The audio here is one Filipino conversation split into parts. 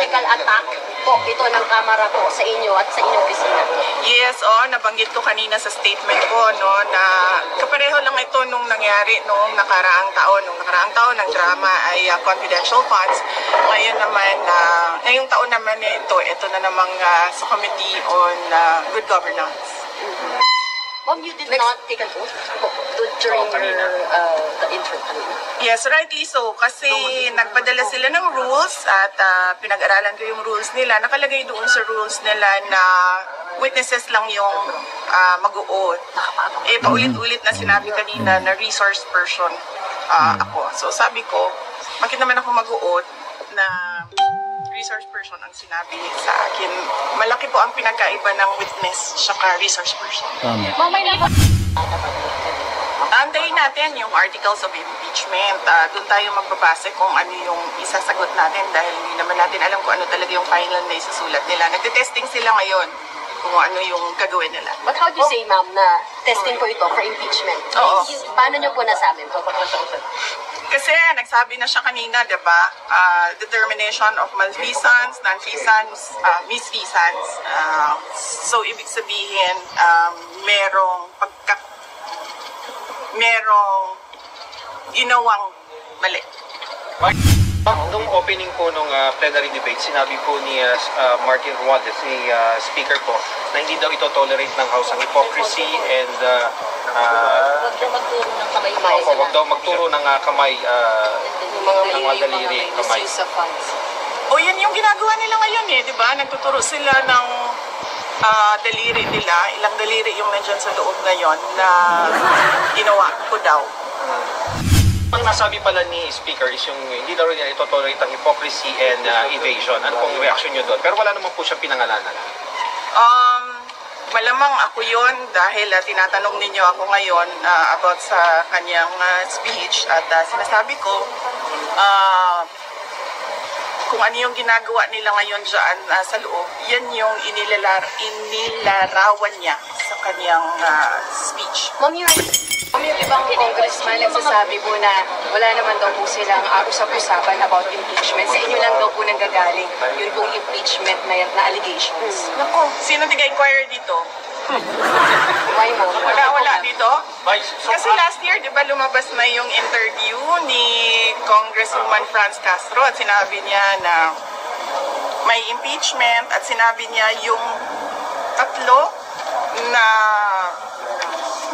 political attack po ito ng Kamara po sa inyo at sa inyong opisina? Yes, nabanggit ko kanina sa statement ko na kapareho lang ito nung nangyari noong nakaraang taon. Nung nakaraang taon ng drama ay confidential funds. Ngayon naman, ngayong taon naman ito na namang sa Committee on Good Governance. Ma'am, you did not take an oath during the interim kanina? Yes, rightly so. Kasi nagpadala sila ng rules at pinag-aralan ko yung rules nila. Nakalagay doon sa rules nila na witnesses lang yung mag-o-oath. Paulit-ulit na sinabi kanina na resource person ako. So sabi ko, bakit naman ako mag-o-oath na resource person ang sinabi sa akin? Malaki po ang pinagkaiba ng witness saka resource person. Antayin natin yung articles of impeachment. Doon tayo magbabase kung ano yung isasagot natin dahil hindi naman natin alam kung ano talaga yung final na isusulat nila. Nagte-testing sila ngayon kung ano yung gagawin nila. But how do you say, ma'am, na testing po ito for impeachment? Oo. Paano nyo po nasabi? Kasi nagsabi na siya kanina, di ba? Determination of malfeasance, non-feasance, misfeasance. So, ibig sabihin, merong ginawang mali. Nung opening po nung plenary debate, sinabi po ni Martin Romualdez, ni Speaker po, na hindi daw ito tolerate ng House ang hypocrisy and Huwag daw magturo ng kamay. wag daw magturo ng kamay, ng mga daliri, kamay. Yan yung ginagawa nila ngayon di ba? Nagtuturo sila ng daliri nila. Ilang daliri yung nandyan sa loob ngayon na ginawa ko daw. Ang nasabi pala ni Speaker is yung hindi daw rin niya ito tolerate ang hypocrisy and evasion. Ano pong reaction nyo doon? Pero wala naman po siyang pinangalanan. Malamang ako yon dahil tinatanong ninyo ako ngayon about sa kanyang speech at sinasabi ko kung ano yung ginagawa nila ngayon dyan sa loob, yan yung inilarawan niya sa kanyang speech. Ma'am, yung ibang congressman nagsasabi po na wala naman daw po silang usap-usapan about impeachment. Sa inyo lang daw po nanggagaling yun pong impeachment na allegations. Naku, sino tiga-inquire dito? Why mo? Wala dito? Kasi last year, di ba, lumabas na yung interview ni Congresswoman Franz Castro at sinabi niya na may impeachment at sinabi niya yung tatlo na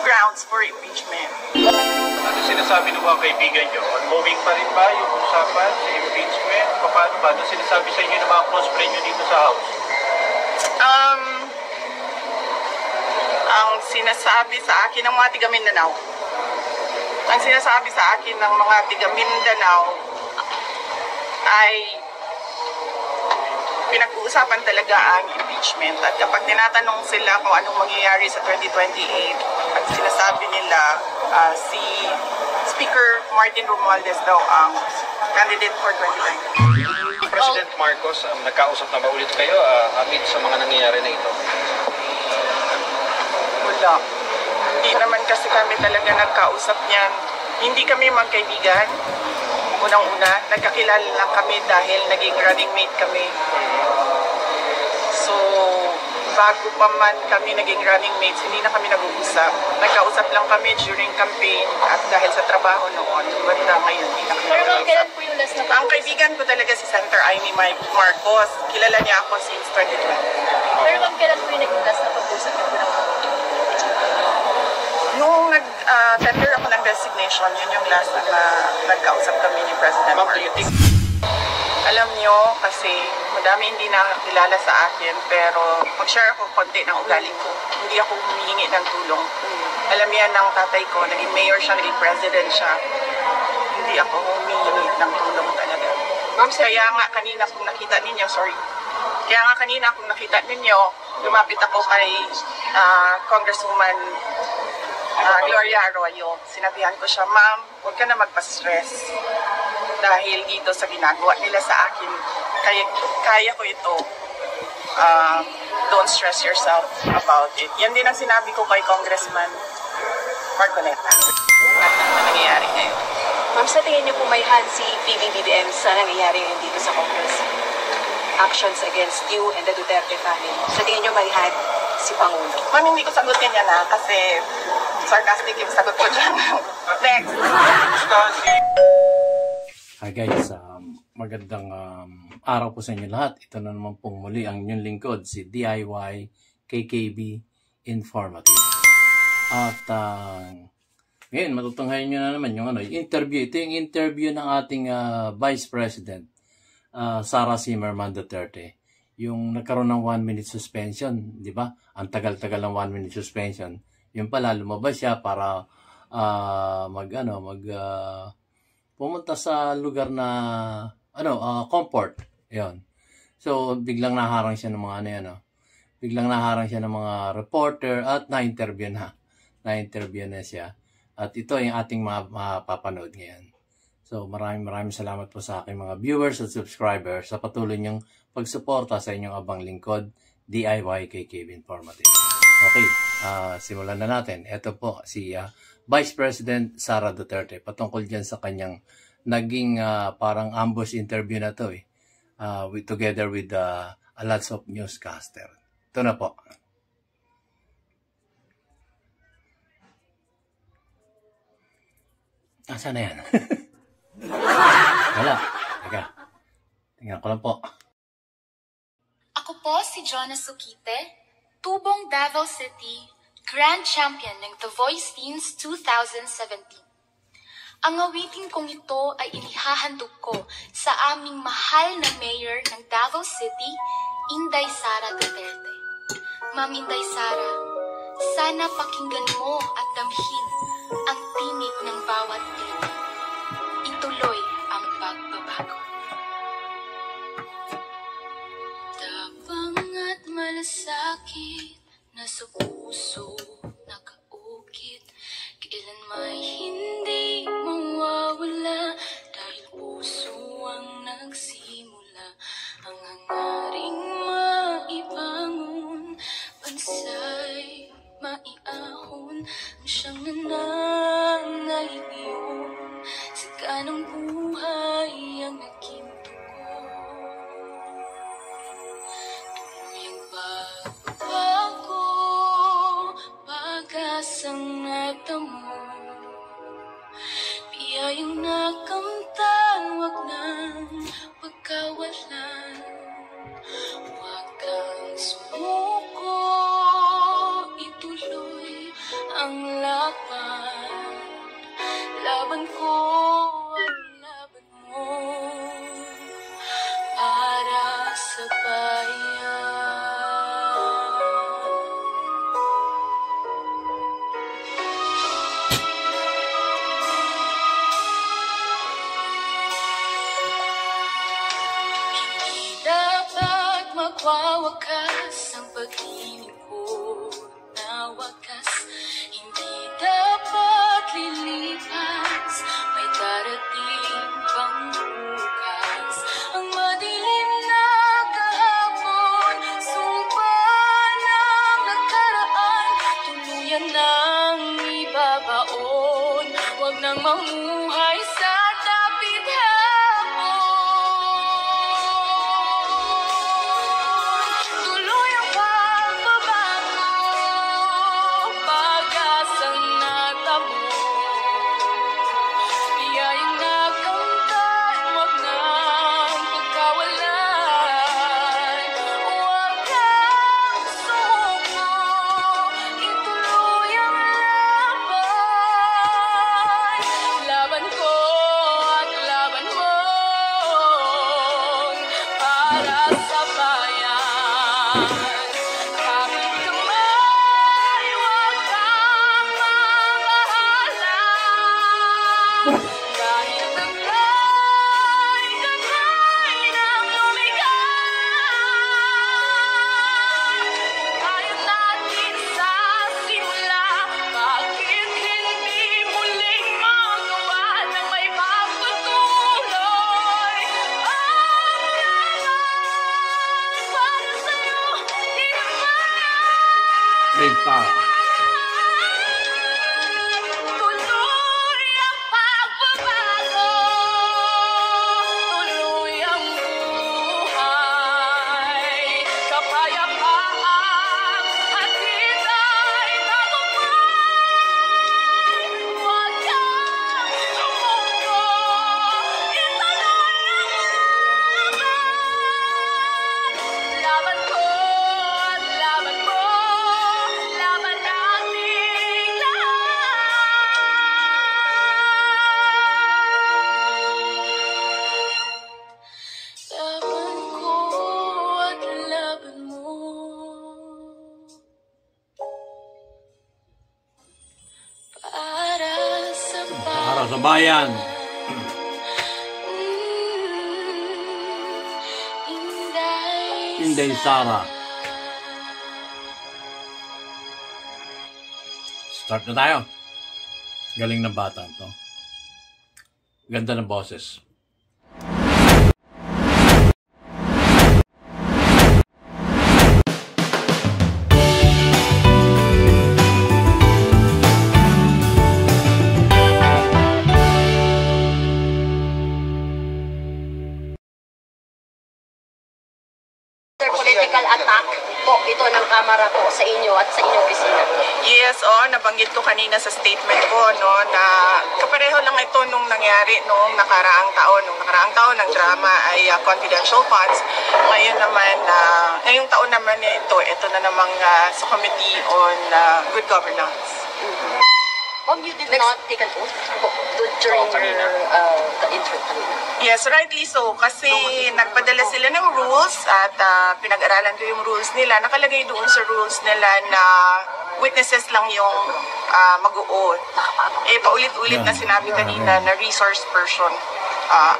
grounds for impeachment. Ano sinasabi ng mga kaibigan nyo? Ongoing pa rin ba yung usapan sa impeachment? Paano ba? Ano sinasabi sa inyo ng mga close friend nyo dito sa House? Ang sinasabi sa akin ng mga tiga Mindanao, ay pinag-uusapan talaga ang impeachment. At kapag tinatanong sila kung anong mangyayari sa 2028, at sinasabi nila si Speaker Martin Romualdez daw ang candidate for 2028. President Marcos, nagkausap na ba ulit kayo amid sa mga nangyayari na ito? Wala. Hindi naman kasi kami talaga nagkausap niyan. Hindi kami magkaibigan. Unang-una, nagkakilala lang kami dahil naging running mate kami. So, bago pa man kami naging running mates, hindi na kami nag-uusap. Nagkausap lang kami during campaign at dahil sa trabaho noon. Banda ngayon, hindi na kami nag-uusap. Ang kaibigan ko talaga si Senator Amy Marcos. Kilala niya ako since 2012. Pero ma'am, kailan po yung nag-last na pag-usap niyo po ng Nung nag-tender ako ng resignation, yun yung last na nagkausap kami ni President Marcos. Alam nyo, kasi madami hindi nakakilala sa akin, pero mag-share ako konti ng ugali ko. Hindi ako humihingi ng tulong. Alam yan ng tatay ko, naging mayor siya, naging president siya. Hindi ako humihingi ng tulong talaga. Kaya nga kanina kung nakita ninyo, lumapit ako kay Congresswoman Gloria Arroyo. Sinabihan ko siya, ma'am, huwag ka na magpa-stress dahil dito sa ginagawa nila sa akin, kaya ko ito. Don't stress yourself about it. Yan din ang sinabi ko kay Congressman Marcoleta. Ano nangyayari ngayon? Ma'am, sa tingin niyo po may hand si PBBM sa nangyayari ngayon dito sa Congress? actions against you and the Duterte family? Sa tingin nyo may-had si Pangulo? Ma'am, hindi ko sagutin yan kasi sarcastic yung sagot ko dyan. Next. Hi guys, magandang araw po sa inyo lahat. Ito na naman pong muli ang inyong lingkod, si DIY KKB Informative. At ngayon, matutunghayan nyo na naman yung interview. Ito yung interview ng ating Vice President, Sara Zimmerman Duterte. Yung nagkaroon ng 1-minute suspension, di ba? Ang tagal-tagal ng 1-minute suspension. Yung pala, lumabas siya para pumunta sa lugar na comfort. 'Yon. So biglang naharang siya ng mga biglang naharang siya ng mga reporter at na-interview na siya. At ito yung ating mapapanood ngayon. So maraming salamat po sa aking mga viewers at subscribers sa patuloy niyong pagsuporta sa inyong abang lingkod, DIY KKB Informative. Okay, simulan na natin. Ito po si Vice President Sara Duterte patungkol dyan sa kanyang naging parang ambush interview na to together with a lots of newscaster. Ito na po. Saan na yan? Wala. Teka. Tingnan ko lang po. Ako po si Jonas Suquite, tubong Davao City, Grand Champion ng The Voice Teens 2017. Ang awitin kong ito ay inihahandog ko sa aming mahal na mayor ng Davao City, Inday Sara Duterte. Ma'am Inday Sara, sana pakinggan mo at damhin ang tinig ng bawat Pilipino. Ituloy ang pagbabago. Tapang at malasakit nasa puso nakaukit, kailan may hindi mawawala dahil puso ang nagsimula. Ang hangaring maibangon, bansay maiahon, ang siyang nananaligayon, siga ng buhay ang naging tugon. Tuyang pagbabago, pag-asang natamo, biyayang nakamtan, wag nang pagkawalan. Huwag kang sumuko, ituloy ang laban. Laban ko at laban mo para sa bayan. Magwawakas ang pag-ibig ko na wakas. Hindi dapat lilipas, may darating pang bukas. Ang madilim na kahapon, sumpa ng nakaraan, tuluyan ng ibabaon. Huwag nang mamuhay sa dapit hapon. Big power. Tuloy ang pagbabago, tuloy ang buhay. kabayan, Inday Sara. Start na tayo. Galing na bata to. Ganda ng boses. Political attack po ito ng Kamara po sa inyo at sa inyong opisina. Yes, nabanggit ko kanina sa statement ko, no, na kapareho lang ito nung nangyari noong nakaraang taon. Nung nakaraang taon, ang drama ay confidential funds. Ngayon naman, ngayong taon naman ito na namang sa Committee on Good Governance. Ma'am, you did not take an oath during the intro kanina. Yes, rightly so. Kasi nagpadala sila ng rules at pinag-aralan ko yung rules nila. Nakalagay doon sa rules nila na witnesses lang yung mag-o-oath. Paulit-ulit na sinabi kanina na resource person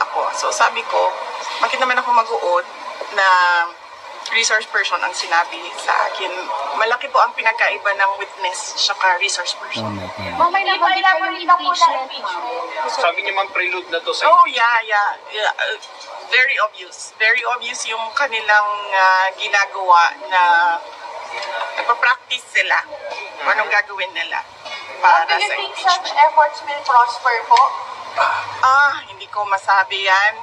ako. So sabi ko, bakit naman ako mag-o-oath na resource person ang sinabi sa akin? Malaki po ang pinagkaiba ng witness saka resource person. Ma'am, may nabanggit kayo yung impeachment, ma'am. Sabi niya ma'am, prelude na to sa Oh, yeah. Very obvious. Very obvious yung kanilang ginagawa na nagpa-practice sila kung anong gagawin nila para sa impeachment. efforts will prosper po? Hindi ko masabi yan.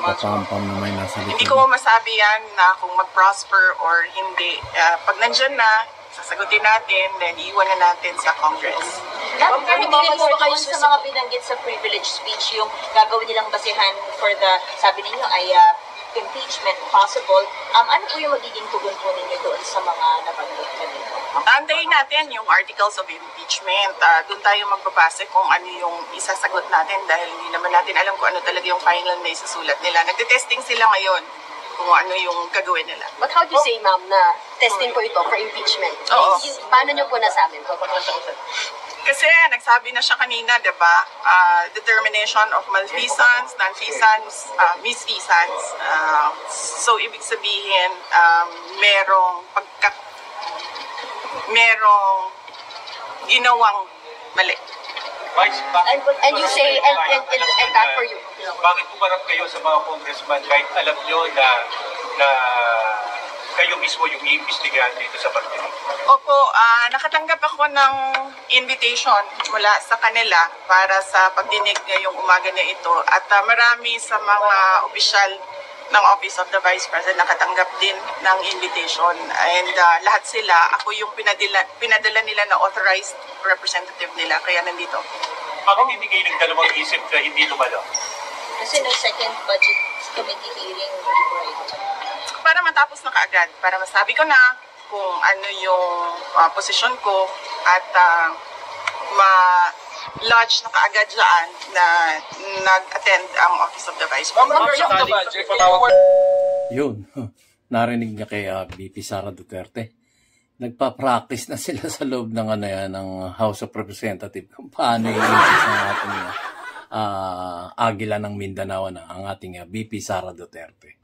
Matampam na may nasa likod. Hindi ko masabi yan na kung mag-prosper or hindi. Pag nandyan na, sasagutin natin, then iiwan na natin sa Congress. Pero kayo sa mga binanggit sa privilege speech, yung gagawin nilang basihan for the, sabi ninyo ay impeachment possible, ano po yung magiging tugon po ninyo doon sa mga nabanggit kanina? Antayin natin yung articles of impeachment. Doon tayo magbabase kung ano yung isasagot natin dahil hindi naman natin alam kung ano talaga yung final na isusulat nila. Nagte-testing sila ngayon kung ano yung gagawin nila. But how do you say, ma'am, na testing po ito for impeachment? Oo. Paano nyo po nasabi? Kasi nagsabi na siya kanina, di ba? Determination of malfeasance, nonfeasance, misfeasance. So, ibig sabihin, merong ginawang mali. Vice, And you say, and that for you? bakit pumarap kayo sa mga congressman kahit alam nyo na kayo mismo yung iimbestigahan dito sa partido? Opo, nakatanggap ako ng invitation mula sa kanila para sa pagdinig ngayong umaga na ito. At marami sa mga opisyal ng Office of the Vice President nakatanggap din ng invitation. And lahat sila, ako yung pinadala nila na authorized representative nila. Kaya nandito. Bakit hindi kayo nagdalawang isip na hindi lumalo? Kasi no second budget committee hearing, right? Para matapos na kaagad, para masabi ko na kung ano yung posisyon ko at ma-lodge na kaagad dyan na nag-attend ang Office of the Vice President. Yun. Narinig niya kay VP Sara Duterte. Nagpa-practice na sila sa loob ng ng House of Representatives kung paano yung isis ng ating Agila ng Mindanao na ang ating VP Sara Duterte.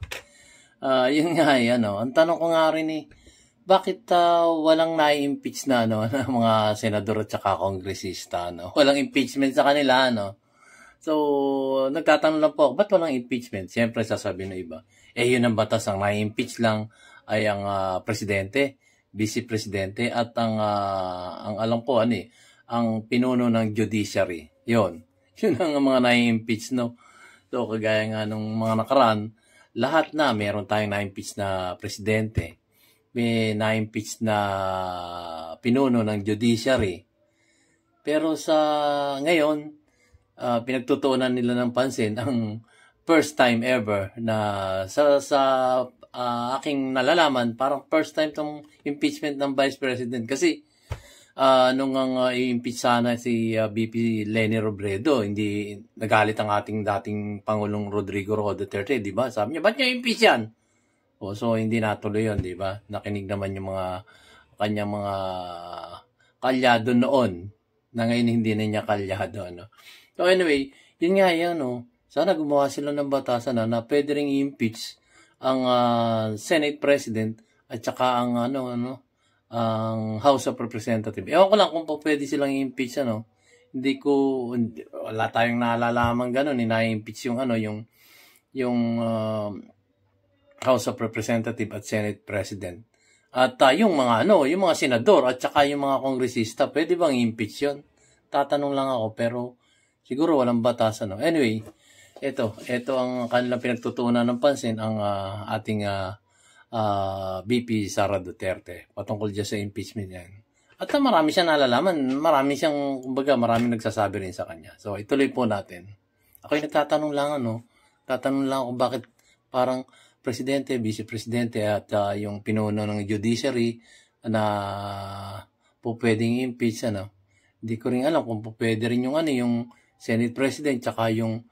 Yun nga, ang tanong ko nga rin bakit walang na-impeach na ng mga senador at saka kongresista, Walang impeachment sa kanila, So, nagtatanong lang po, ba't walang impeachment? Siyempre, sasabihin ng iba, yun ang batas, ang na-impeach lang ay ang presidente, vice-presidente, at ang alam ko, ang pinuno ng judiciary. Yun ang mga na-impeach, So, kagaya nga nung mga nakaraan, lahat na, meron tayong na-impeach na presidente, may na-impeach na pinuno ng judiciary. Pero sa ngayon, pinagtutuunan nila ng pansin ang first time ever na sa aking nalalaman, parang first time tong impeachment ng Vice President. Kasi nung i-impeach sana si VP Leni Robredo, hindi nagalit ang ating dating Pangulong Rodrigo Roa Duterte, di ba? Sabi niya, ba't niya impeach yan? So hindi natuloy yun, di ba? Nakinig naman yung mga kanyang mga kalyado noon Na ngayon hindi na niya kalyado, ano. So anyway, yun nga yan, no. Sana gumawa sila ng batasan na pwede ring i-impeach ang Senate President at saka ang ang House of Representatives. Ewan ko lang kung pwede silang i-impeach, ano. Wala tayong naalalaman ganun, i-impeach yung House of Representatives at Senate President. At yung mga senador at saka yung mga kongresista, pwede bang i-impeach yun? Tatanong lang ako, pero siguro walang batasan, no. Anyway, ito ang kanilang pinagtutuunan ng pansin, ang ating VP Sara Duterte patungkol dyan sa impeachment yan. At marami siyang nalalaman, marami nagsasabi rin sa kanya. So ituloy po natin. Ako'y nagtatanong lang kung bakit parang presidente, vice-presidente at yung pinuno ng judiciary na po pwedeng impeach, Hindi ko rin alam kung po pwede rin yung Senate President tsaka yung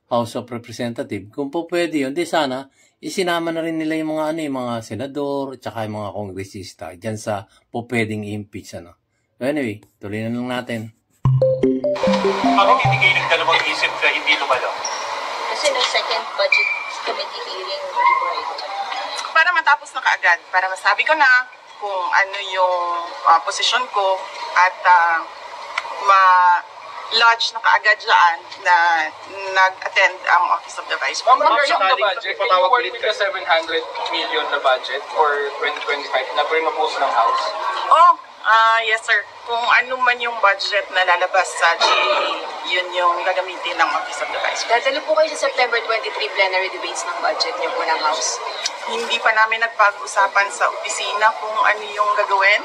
House of Representatives. Kung po pwede yun, di sana isinama na rin nila yung mga senador tsaka yung mga kongresista dyan sa po pwedeng impeach, So anyway, tuloy na lang natin. Bakit hindi kayo nagdalawang isip na hindi lumalo? Kasi no second budget committee hearing, right? Para matapos na kaagad, para masabi ko na kung ano yung posisyon ko at ma-lodge na kaagad dyan na nag-attend ang Office of the Vice President. Ma'am, yung the budget, can you work with the 700 million na budget for 2025 na pre-propose ng House? Yes sir. Kung ano man yung budget na lalabas sa GA, yun yung gagamitin ng Office of the Vice President. Dadalo po kayo sa September 23 plenary debates ng budget niyo po ng House. Hindi pa namin nagpag-usapan sa opisina kung ano yung gagawin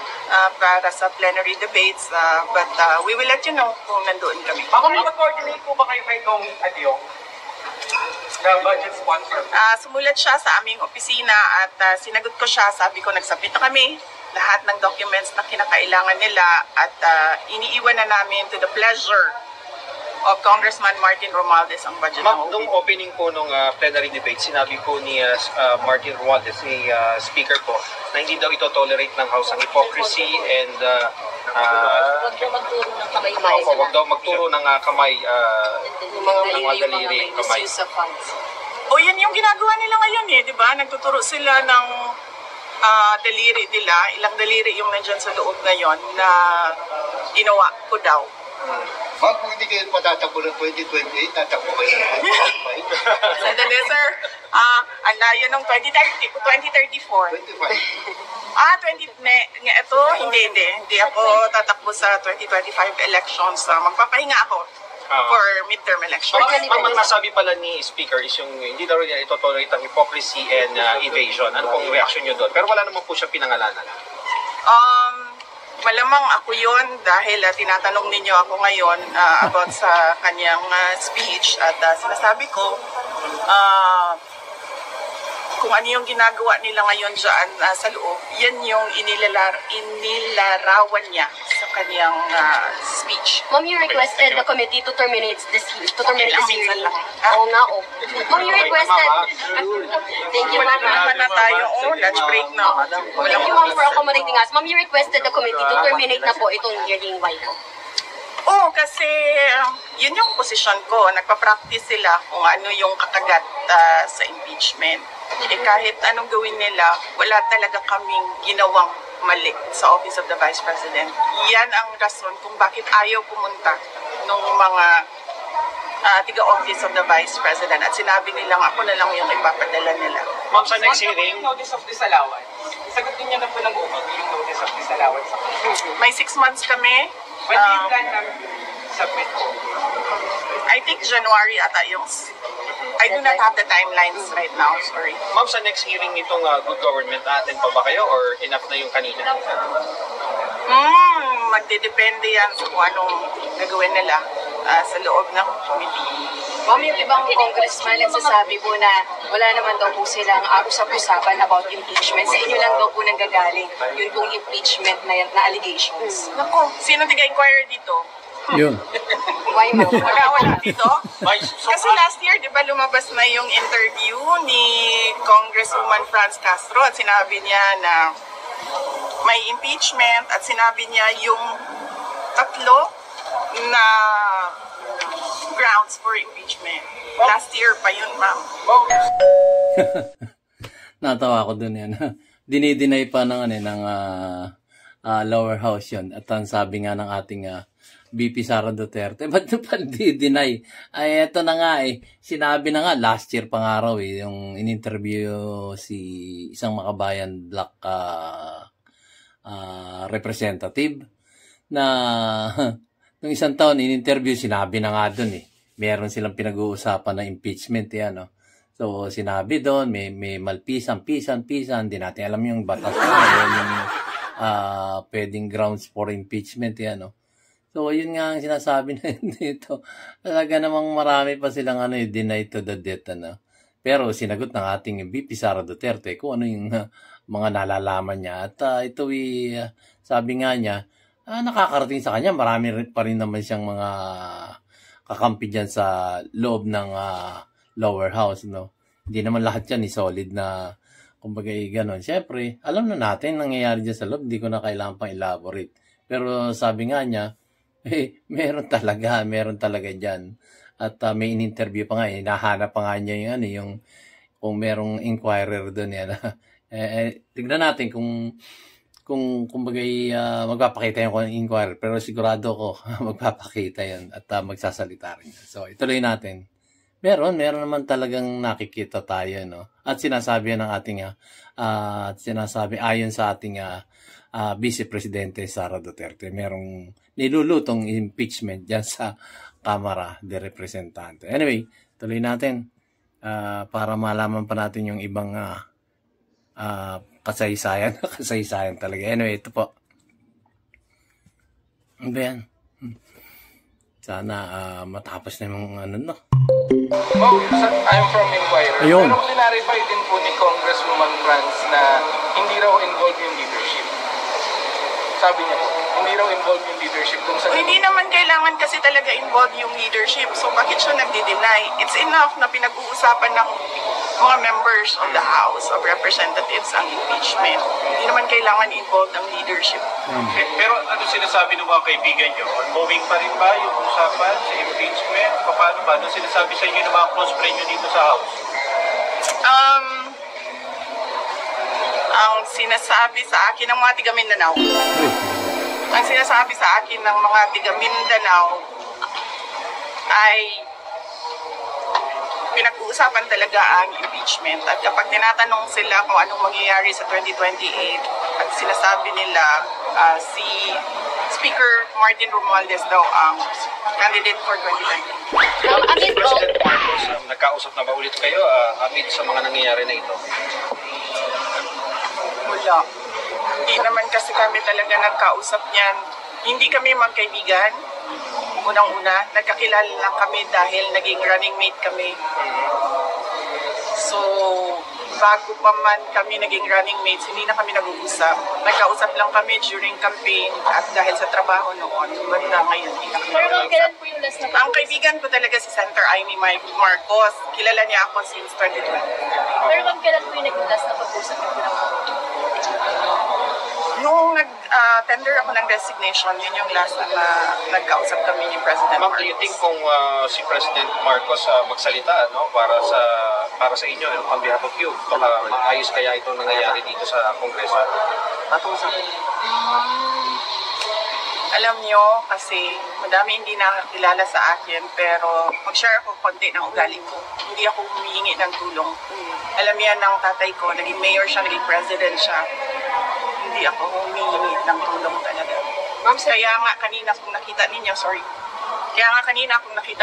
para sa plenary debates, but we will let you know kung nandoon kami. Mag-coordinate po ba kayo kay Dong Adio? Na budget sponsor? Sumulat siya sa aming opisina at sinagot ko siya. Sabi ko, nagsubmit na kami lahat ng documents na kinakailangan nila at iniiwan na namin to the pleasure of Congressman Martin Romualdez ang budget Ma'am, ng nung OVP. opening po nung plenary debate, sinabi po ni Martin Romualdez, ni Speaker po, na hindi daw ito-tolerate ng House ang hypocrisy and Huwag daw magturo ng kamay. huwag daw magturo ng kamay, Yung mga ng mga daliri, may kamay. misuse of funds. O yan yung ginagawa nila ngayon di ba? Nagtuturo sila ng daliri nila, ilang daliri yung nandyan sa loob ngayon na ginawa ko daw. Ma'am, kung hindi kayo patatakbo ng 2028, tatakbo kayo ng 2025? Sandali, sir. Ang layo ng 2034. 25. Hindi ako tatakbo sa 2025 elections. Magpapahinga ako for midterm elections. Ma'am, ang nasabi pala ni Speaker is yung hindi daw rin ito-tolerate ang hypocrisy and evasion. Ano pong reaction nyo doon? Pero wala naman po siya pinangalanan. Malamang ako yon dahil tinatanong ninyo ako ngayon about sa kanyang speech at sinasabi ko kung ano yung ginagawa nila ngayon dyan sa loob, yan yung inilarawan niya sa kanyang speech. Ma'am, you requested the committee to terminate this hearing. Minsan lang. Oo nga, oh. Ma'am, you requested. Thank you, ma'am. Wala na tayo. Lunch break na. Thank you, ma'am, for accommodating us. Ma'am, you requested the committee to terminate na po itong hearing. Why po? Kasi yun yung posisyon ko. Nagpa-practice sila kung ano yung kakagat sa impeachment. Kahit anong gawin nila, wala talaga kaming ginawang mali sa Office of the Vice President. Yan ang rason kung bakit ayaw pumunta ng mga tiga-Office of the Vice President. At sinabi nilang ako na lang yung ipapadala nila. Ma'am, sa next hearing, Yung notice of disallowance, sagutin niya na po ng OVP yung notice of disallowance. May 6 months kami. When do you plan na submit po? I think January ata yung... I do not have the timelines right now, sorry. ma'am, sa next hearing nitong good government, attend pa ba kayo or enough na yung kanina? Magdedepende yan sa kung anong gagawin nila sa loob ng committee. Ma'am, yung ibang congressman nagsasabi po na wala naman daw po silang usap-usapan about impeachment. Sa inyo lang daw po nanggagaling yun pong impeachment na allegations. Naku, sino tiga-inquire dito? Yun. Why, ma'am? Wala dito? Kasi last year, di ba, lumabas na yung interview ni Congresswoman Franz Castro at sinabi niya na may impeachment at sinabi niya yung tatlo na grounds for impeachment. Last year pa yun, ma'am. Natawa ko dun yan. Dinideny pa ng, lower house yun. At ang sabi nga ng ating VP Sara Duterte, ba't nyo pa di-deny? Ay, eto na nga sinabi na nga, last year pang araw yung in-interview si isang makabayan black representative na nung isang taon in-interview, sinabi na nga dun meron silang pinag-uusapan na impeachment So, sinabi doon, may malpisan, di natin alam yung batas yung pwedeng grounds for impeachment So, yun nga ang sinasabi na dito. Talaga namang marami pa silang deny to the death, Pero sinagot ng ating VP Sara Duterte kung ano yung mga nalalaman niya. At ito sabi nga niya, nakakarating sa kanya, marami pa rin naman siyang mga kakampi dyan sa loob ng lower house, Hindi naman lahat yan solid na, kumbaga ganon. Siyempre, alam na natin nangyayari dyan sa loob, hindi ko na kailangan pang elaborate. Pero sabi nga niya, meron talaga dyan. At may in-interview pa nga, nahanap pa nga niya yung kung merong inquirer doon tignan natin kung kumbaga magpapakita yung inquirer, pero sigurado ko magpapakita yan at magsasalita rin yan. So, ituloy natin. Meron naman talagang nakikita tayo, At sinasabi ng ating, sinasabi ayon sa ating Vice Presidente Sara Duterte, merong nilulutong impeachment dyan sa Kamara de Representante. Anyway, tuloy natin para malaman pa natin yung ibang kasaysayan. Kasaysayan talaga. Anyway, ito po. Ano ba yan? Sana matapos na yung I'm from Inquirer. Ayun. Pero clarify din po ni Congresswoman Franz na hindi raw involved yung leadership. Sabi niya po, hindi raw involved yung leadership. Hindi naman kailangan kasi talaga involved yung leadership. So bakit siya nagdi-deny? It's enough na pinag-uusapan ng mga members of the House of Representatives ang impeachment. Hindi naman kailangan involved ang leadership. Pero ano sinasabi ng mga kaibigan nyo? Ongoing pa rin ba yung usapan sa impeachment? Paano ba? Ano sinasabi sa inyo ng mga close friend nyo dito sa House? Ang sinasabi sa akin ng mga tiga Mindanao, ang sinasabi sa akin ng mga tiga Mindanao ay pinag-uusapan talaga ang impeachment. At kapag tinatanong sila kung anong mangyayari sa 2028, at sinasabi nila si Speaker Martin Romualdez daw ang candidate for 2020. President Marcos, nagkausap na ba ulit kayo amid sa mga nangyayari na ito? Wala. Hindi naman kasi kami talaga nagkausap niyan. Hindi kami magkaibigan. Unang-una, nagkakilala lang kami dahil naging running mate kami. So, bago pa man kami naging running mates, hindi na kami nag-uusap. Nagkausap lang kami during campaign at dahil sa trabaho noon. Banda ngayon, hindi na kami nag-uusap. Ang kaibigan ko talaga si Senator Amy Marcos. Kilala niya ako since 2020. Pero ma'am, kailan po yung nag-last na pag-usap ko ng Nung nag-tender ako ng resignation, yun yung last na nagkausap kami ni President Ma'am, Marcos. do you think kung si President Marcos magsalita para sa inyo and on behalf of you, baka maayos kaya ito nangyayari dito sa Kongreso? Alam nyo, kasi madami hindi nakakilala sa akin, pero mag-share ako konti ng ugali ko. Hindi ako humihingi ng tulong. Alam yan ng tatay ko, naging mayor siya, naging president siya. Hindi ako humihingi ng tulong talaga. Ma'am, kaya nga kanina kung nakita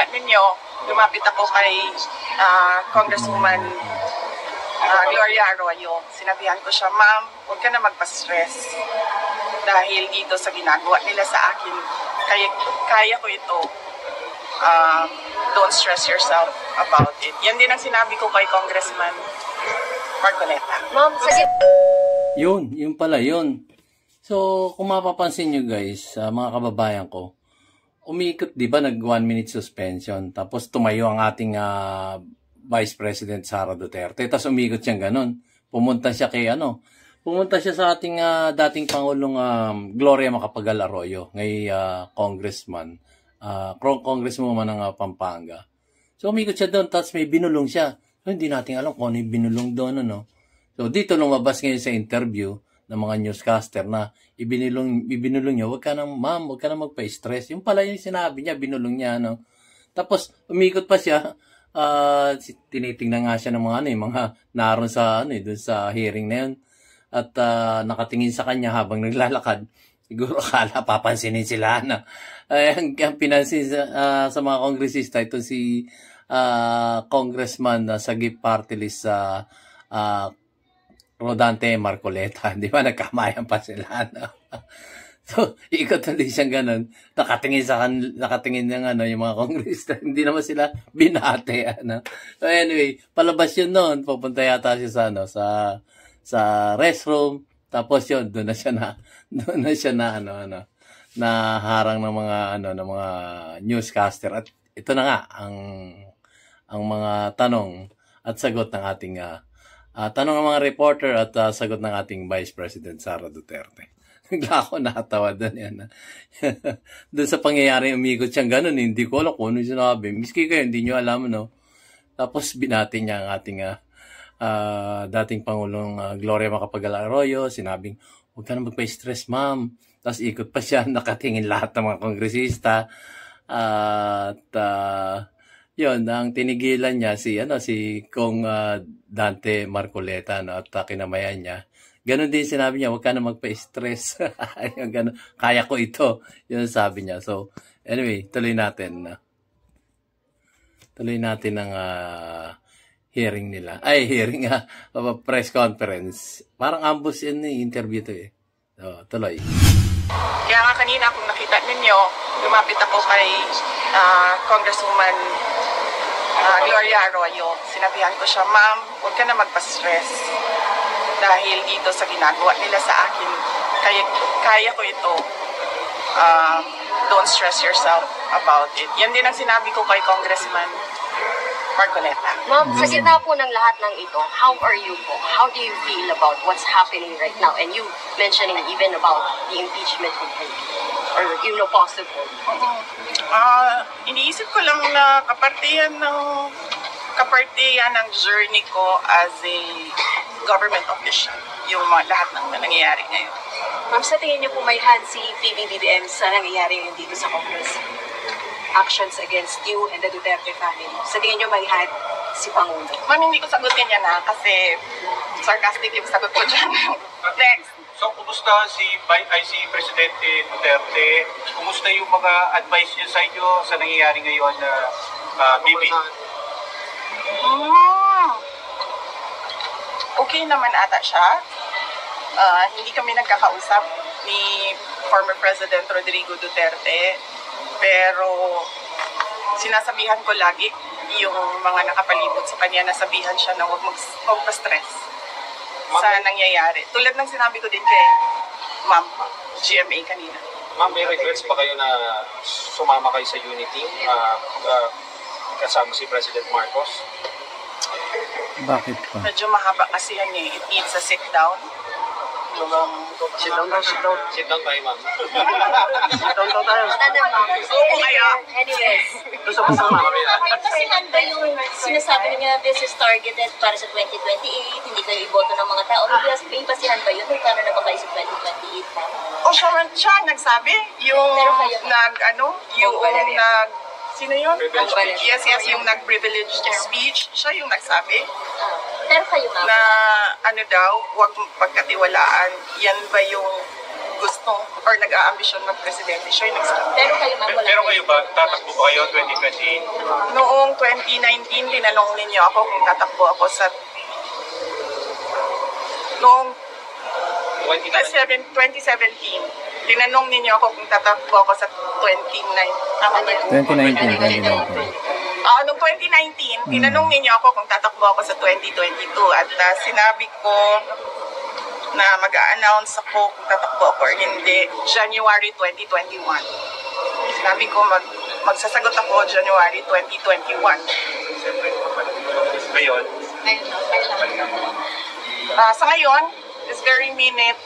ninyo, lumapit ako kay Congresswoman Gloria Arroyo. Sinabihan ko siya, ma'am, huwag ka na magpa-stress. Dahil dito sa ginagawa nila sa akin, kaya ko ito. Don't stress yourself about it. Yan din ang sinabi ko kay Congressman Marcoleta. Ma'am, sige. Yun pala yun. So, kung mapapansin nyo guys, mga kababayan ko, umikot, di ba, nag 1 minute suspension, tapos tumayo ang ating Vice President Sara Duterte, tapos umikot siyang ganun. Pumunta siya sa ating dating Pangulong Gloria Macapagal Arroyo, ngay Congressman congresswoman ng Pampanga. So, umikot siya doon, tapos may binulong siya. So, hindi natin alam kung ano yung binulong doon, ano. So, dito lumabas ngayon sa interview ng mga newscaster na ibinulong niya, wag ka nang magpa-stress. Yung pala yung sinabi niya, binulong niya, ano. Tapos, umikot pa siya, tinitingnan nga siya ng mga, mga naroon sa, doon sa hearing na yun. At nakatingin sa kanya habang naglalakad. Siguro akala papansinin sila na. Ang pinansin sa mga kongresista, ito si Congressman sa Sagip Party List sa Rodante Marcoleta. Di ba? Nagkamayan pa sila. No? So, ikot ulit siyang ganun. Nakatingin ng yung mga kongresista. Hindi naman sila binate. Ano? So, anyway, palabas yun noon. Pupunta yata siya sa restroom. Tapos yun, doon na siya na harang ng mga newscaster. At ito na nga ang mga tanong at sagot ng ating tanong ng mga reporter at sagot ng ating Vice President Sara Duterte. Bigla ako natawa doon yan. Doon sa pangyayari umikot siyang ganun, hindi ko alam kung ano yung sinabi. Miski kayo, hindi nyo alam, no? Tapos binati niya ang ating dating Pangulong Gloria Macapagal-Arroyo, sinabing, huwag ka na magpa-stress, ma'am. Tapos ikot pa siya, nakatingin lahat ng mga kongresista. At yun, ang tinigilan niya si Kong Dante Marcoleta, no, at kinamayan niya. Ganon din sinabi niya, huwag ka na magpa-stress. Kaya ko ito. Yun ang sabi niya. So, anyway, tuloy natin ang hearing nila. Press conference. Parang ambush yun interview to eh. So, tuloy. Kaya nga kanina kung nakita ninyo, lumapit ako kay Congresswoman Gloria Arroyo. Sinabihan ko siya, ma'am, huwag ka na magpa-stress. Dahil dito sa ginagawa nila sa akin, kaya ko ito. Don't stress yourself about it. Yan din ang sinabi ko kay Congressman Marcoleta. Ma'am, sa gitna po ng lahat ng ito, how are you po? How do you feel about what's happening right now? And you mentioning even about the impeachment or possible. Iniisip ko lang na kapartiyan ng journey ko as a government official, yung lahat ng nangyayari ngayon. Ma'am, sa tingin niyo po may hand si PBBM sa nangyayari ngayon dito sa Congress? Actions against you and the Duterte family. Sa tingin niyo may hand si Pangulo? Ma'am, hindi ko sagutin yan kasi sarcastic yung sagot ko dyan. Next. So, kumusta si Presidente Duterte? Kumusta yung mga advice niyo sa inyo sa nangyayari ngayon na Bibi? Okay naman ata siya. Hindi kami nagkakausap ni former President Rodrigo Duterte. Pero sinasabihan ko lagi yung mga nakapalibot sa kanya, nasabihan siya na huwag magpa-stress sa nangyayari. Tulad ng sinabi ko din kay Ma'am GMA kanina. Ma'am, may regrets ba kayo na sumama kayo sa unity kasama si President Marcos? Bakit pa? Medyo mahaba kasi yan eh. It needs a sit down. Sit down tayo, ma'am. Sit down tayo. Oo, kaya. Anyways. Kasi handa yung sinasabi niya, this is targeted para sa 2028, hindi kayo iboto ng mga tao. May pasihan ba yun? Paano na ba kayo sa 2028? O siya nagsabi, yung sino yun? Yes, yung nag-privileged speech, siya yung nagsabi. Pero kayo ma'am? Na huwag pagkatiwalaan, yan ba yung gusto or nag-aambisyon ng presidente, siya yung nagsabi. Pero kayo ma'am, Pero kayo ba, tatakbo ba kayo 2028? Noong 2019, tinanong ninyo ako kung tatakbo ako sa... Noong 2017, tinanong ninyo ako kung tatakbo ako sa 2019. Noong 2019, tinanong ninyo ako kung tatakbo ako sa 2022 at sinabi ko na mag-a-announce ako kung tatakbo ako or hindi January 2021. Sinabi ko magsasagot ako January 2021. Ngayon? Sa ngayon, this very minute,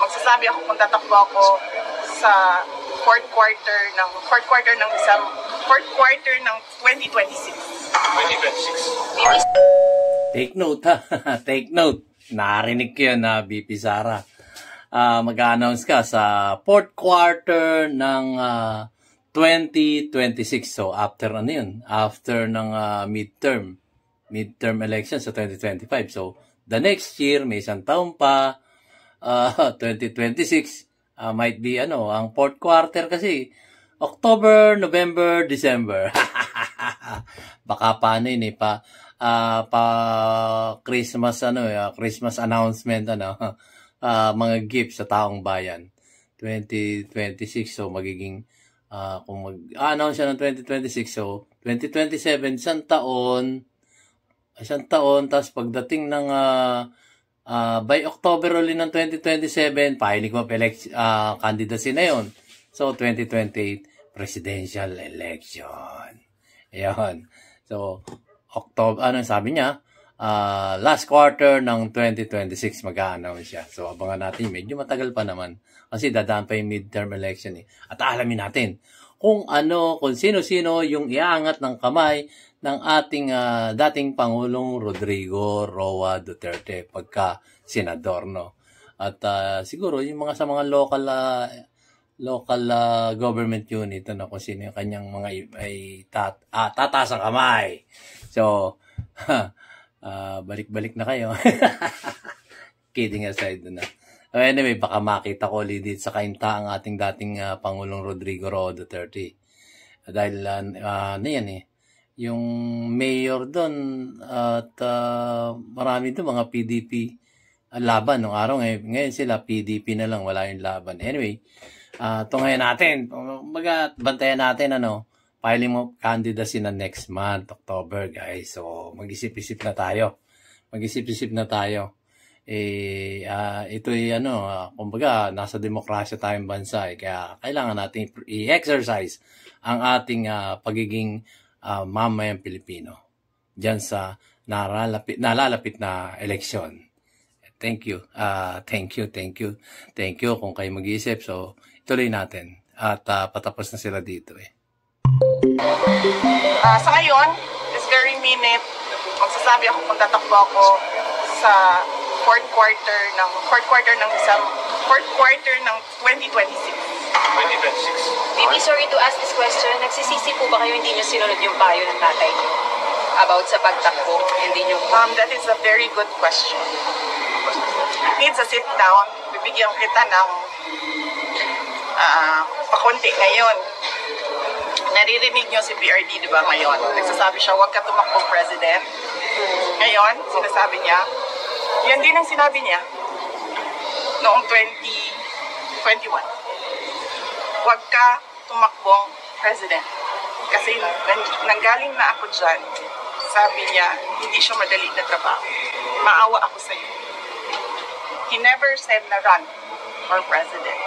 magsasabi ako kung tatakbo ako sa fourth quarter ng 2026. 2026. Take note ha. Take note. Narinig ko yun na BP Sara. Mag-announce ka sa fourth quarter ng 2026. So after ano yun? After ng midterm election sa 2025. So the next year, may isang taon pa, 2026, might be ang fourth quarter kasi October, November, December. Baka paano yun pa Christmas Christmas announcement mga gifts sa taong bayan 2026. So magiging kung mag-announce siya ng 2026, so 2027 isang taon tapos pagdating ng by October ulit ng 2027 filing of candidacy na yun. So 2028 presidential election. Ayun. So October, sabi niya, last quarter ng 2026 mag-a-announce siya. So abangan natin, medyo matagal pa naman kasi dadaan pa yung midterm election At alamin natin kung sino-sino yung iangat ng kamay ng ating dating Pangulong Rodrigo Roa Duterte pagka senador, no? At siguro yung mga sa mga local government unit kung sino yung kanyang mga tataas ang kamay. So balik-balik na kayo. Kidding aside na. Anyway, baka makita ko ulit dito sa kainta ang ating dating Pangulong Rodrigo Roa Duterte. Dahil yung mayor doon at marami doon mga PDP laban nung araw. Ngayon sila PDP na lang, wala yung laban. Anyway, tungayan natin. Bantayan natin filing mo candidacy na next month, October, guys. So, mag-isip-isip na tayo. Ito'y kumbaga, nasa demokrasya tayong bansa. Kaya kailangan natin i-exercise ang ating pagiging mamayang Pilipino diyan sa nalalapit na eleksyon. Thank you. Thank you kung kayo mag-iisip. So, ituloy natin. At patapos na sila dito Sa ngayon, this very minute, magsasabi ako kung tatakbo ako sa fourth quarter ng 2026. Bibi, sorry to ask this question. Nagsisisi po ba kayo hindi nyo sinunod yung payo ng tatay nyo about sa pagtakbo? Hindi nyo That is a very good question. Needs a sit down. Bibigyan kita ng pakunti ngayon. Naririnig nyo si PRD, di ba, ngayon? Nagsasabi siya, huwag ka tumakbo president. Ngayon, sinasabi niya, yan din ang sinabi niya noong 2021. Huwag ka tumakbong president. Kasi nanggaling na ako dyan, sabi niya, hindi siya madali na trabaho. Maawa ako sa iyo. He never said na run for president.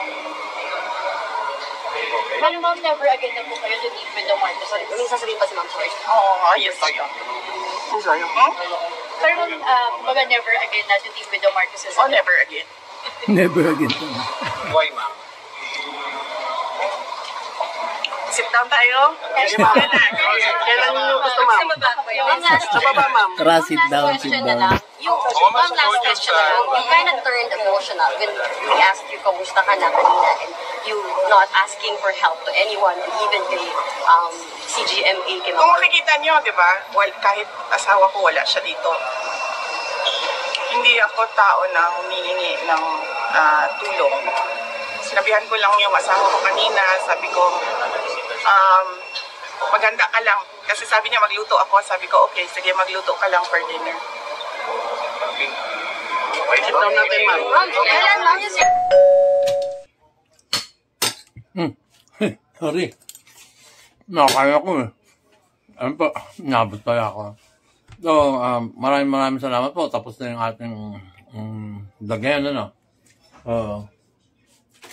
Ma'am, never again na po kayo to meet with the Marcos. May sasabihin pa si Ma'am Joy. Yes, sa'yo. Sir, never again na to meet with the Marcos. Never again. Never again. Why, ma'am? Sit down tayo. Kailan nyo gusto, ma'am? Sa baba, ma'am. Tara, sit down. One last question na lang. You kind of turned emotional when we asked you kamusta ka na kanina and you not asking for help to anyone, even kay CGMA. Kung makikita nyo, di ba, kahit asawa ko, wala siya dito. Hindi ako tao na humihingi ng tulong. Sinabihan ko lang yung asawa ko kanina, sabi ko, maganda ka lang. Kasi sabi niya magluto ako, sabi ko, okay, sige magluto ka lang for dinner. Sit down natin, ma'am. Sorry. Nakakaya ko Ano po, nabot pala ako. So, maraming salamat po. Tapos na yung ating vlog ngayon,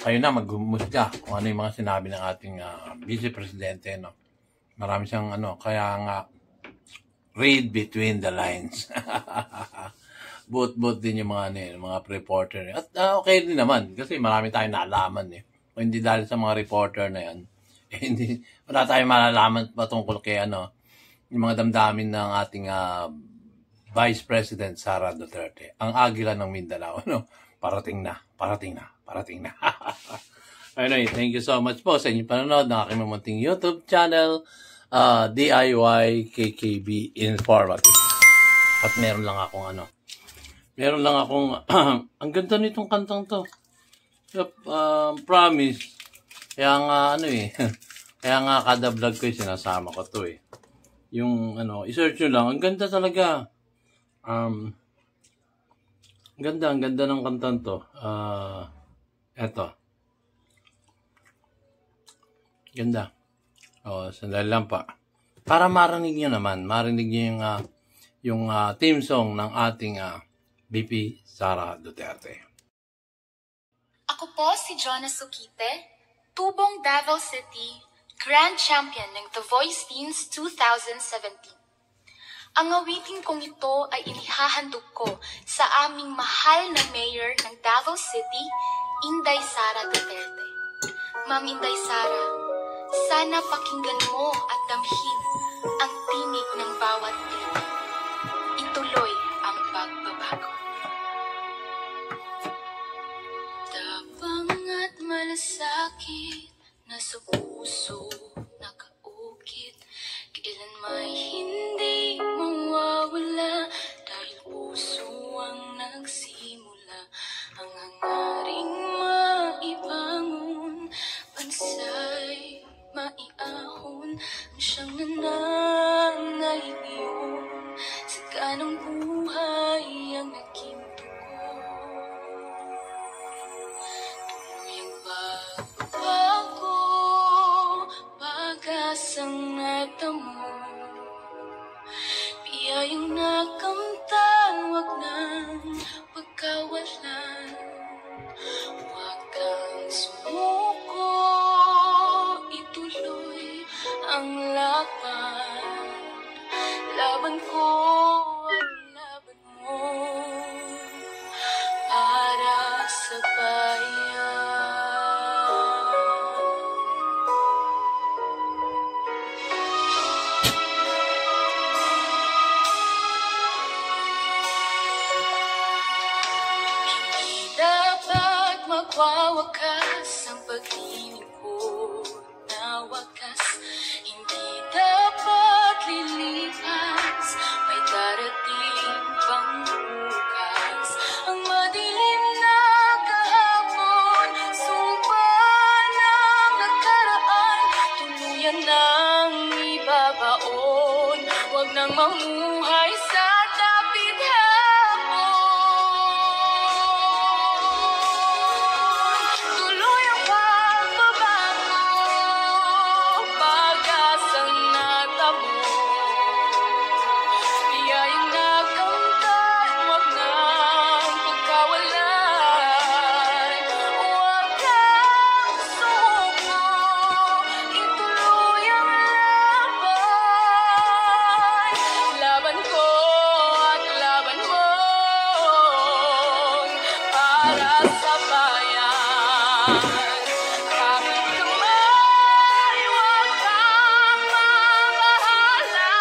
kayo na maghumusga kung ano yung mga sinabi ng ating Vice Presidente, Marami siyang kaya nga read between the lines. Both din yung mga mga reporter. At okay din naman kasi marami tayong naalaman o hindi dahil sa mga reporter na yan, hindi, wala tayong malalaman patungkol kay yung mga damdamin ng ating Vice President Sara Duterte, ang agila ng Mindanao. Parating na. Anyway, thank you so much po sa inyong panonood ng aking mamunting YouTube channel, DIY KKB Informative. At meron lang akong ang ganda nitong kantang to. Promise. Kaya nga kaya nga kada vlog ko sinasama ko to Yung i-search nyo lang. Ang ganda talaga. Ang ganda ng kantang to. Eto. Ganda. Sandali lang pa. Para marinig nyo yung theme song ng ating VP Sara Duterte. Ako po si Jonah Suquite, tubong Davao City, Grand Champion ng The Voice Teens 2017. Ang awitin kong ito ay inihahandog ko sa aming mahal na mayor ng Davao City, Inday Sara Duterte. Ma'am Inday Sara, sana pakinggan mo at damhin ang tinig ng bawat Pilipino. Ituloy ang pagbabago. Tapang at malasakit na sa puso nakaukit, kailan may hindi mawawala dahil puso ang nagsimula. Ang hangaring maibangon, bansay maiahon, ang siyang nanangayon. Sa ganang buhay ang naging tugon. Tuluyang pagbabago, pag-asang natamo, biyayang nakamtan, wag nang pagkawalan. Huwag kang sumuko, ituloy ang laban. Laban ko at laban mo para sa bayan. Hindi dapat magwawakas ang paglilingkod na wakas. Hindi dapat lilipas, may darating pang bukas. Ang madilim na kahapon, sumpa ng nakaraan, tuluyan nang ibabaon. Huwag nang mamuhay sa dapit hapon. Tuloy ang pagbabago, pag-asang natamo, biyayang nakamtan, wag nang pagkawalan. Huwag kang sumuko, ituloy ang laban. Laban ko at laban mo para sa bayan. Kapit kamay, huwag kang mamahala.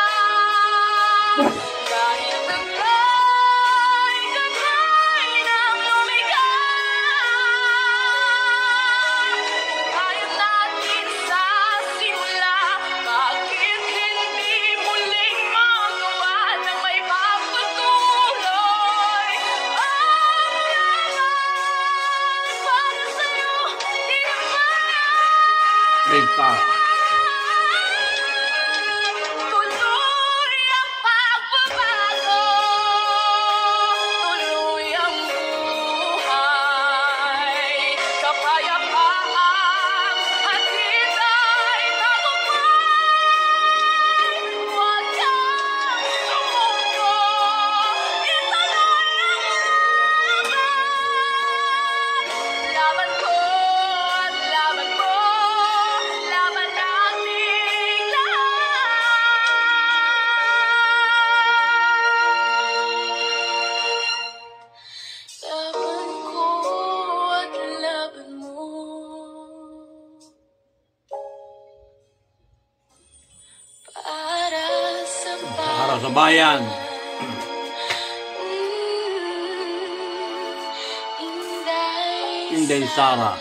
Dahil taglay, gagay ng lumigang. Kaya natin sa simula, bakit hindi muling magawa ng may pagpatuloy? Ang laban para sa'yo, di ba? Big Sara. Tuloy ang pagbabago, tuloy ang buhay, kapayapaan at hintay tagumpay. Huwag kang sumuko, ituloy ang laban. Laban ko at laban mo, laban Kabayan. Inday Sara.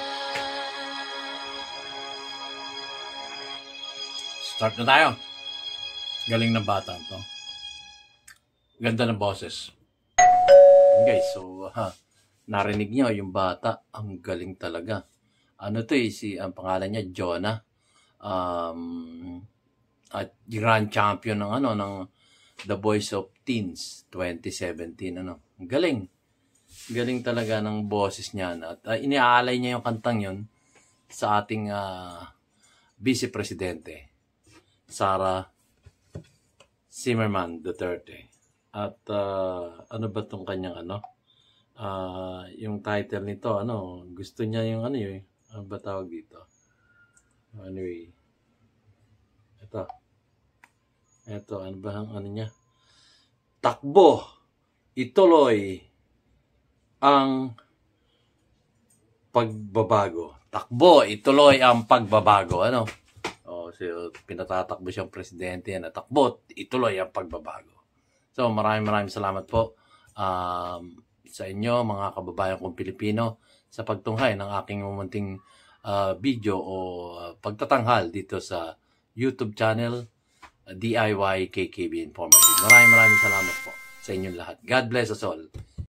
Start na tayo. Galing na bata to. Ganda ng boses. Guys, so narinig niyo yung bata, ang galing talaga. Ano to ang pangalan niya Jonah. At grand champion ng ng The Voice of Teens 2017 Ang galing. Galing talaga ng boses niya at iniaalay niya yung kantang yon sa ating Vice Presidente Sara Zimmerman Duterte. At ano ba tong kanyang yung title nito, gusto niya yung ano ba tawag dito? Anyway, ito ano ba ang niya? Takbo, ituloy ang pagbabago. Takbo, ituloy ang pagbabago. So pinatatakbo siyang presidente na takbo, ituloy ang pagbabago. So maraming salamat po sa inyo mga kababayan kong Pilipino sa pagtunghay ng aking mumunting video o pagtatanghal dito sa YouTube channel DIY KKB Informative. Maraming salamat po sa inyong lahat. God bless us all.